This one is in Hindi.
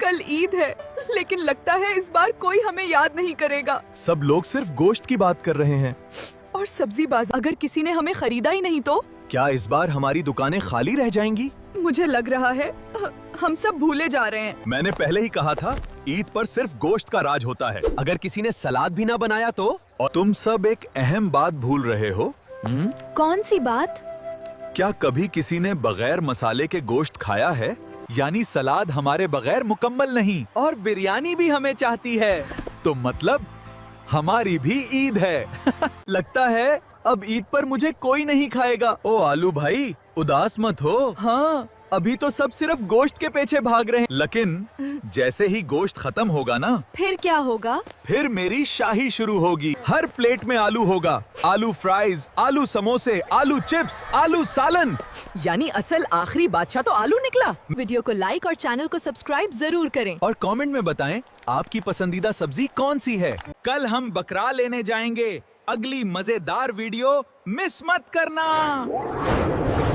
कल ईद है, लेकिन लगता है इस बार कोई हमें याद नहीं करेगा। सब लोग सिर्फ गोश्त की बात कर रहे हैं। और सब्जी बाजार, अगर किसी ने हमें खरीदा ही नहीं तो? क्या इस बार हमारी दुकानें खाली रह जाएंगी? मुझे लग रहा है हम सब भूले जा रहे हैं। मैंने पहले ही कहा था, ईद पर सिर्फ गोश्त का राज होता है। अगर किसी ने सलाद भी ना बनाया तो? और तुम सब एक अहम बात भूल रहे हो। कौन सी बात? क्या कभी किसी ने बगैर मसाले के गोश्त खाया है? यानी सलाद हमारे बगैर मुकम्मल नहीं। और बिरयानी भी हमें चाहती है। तो मतलब हमारी भी ईद है। लगता है अब ईद पर मुझे कोई नहीं खाएगा। ओ आलू भाई, उदास मत हो। हाँ, अभी तो सब सिर्फ गोश्त के पीछे भाग रहे हैं। लेकिन जैसे ही गोश्त खत्म होगा ना, फिर क्या होगा? फिर मेरी शाही शुरू होगी। हर प्लेट में आलू होगा। आलू फ्राइज, आलू समोसे, आलू चिप्स, आलू सालन। यानी असल आखिरी बादशाह तो आलू निकला। वीडियो को लाइक और चैनल को सब्सक्राइब जरूर करें। और कमेंट में बताएं आपकी पसंदीदा सब्जी कौन सी है। कल हम बकरा लेने जाएंगे। अगली मजेदार वीडियो मिस मत करना।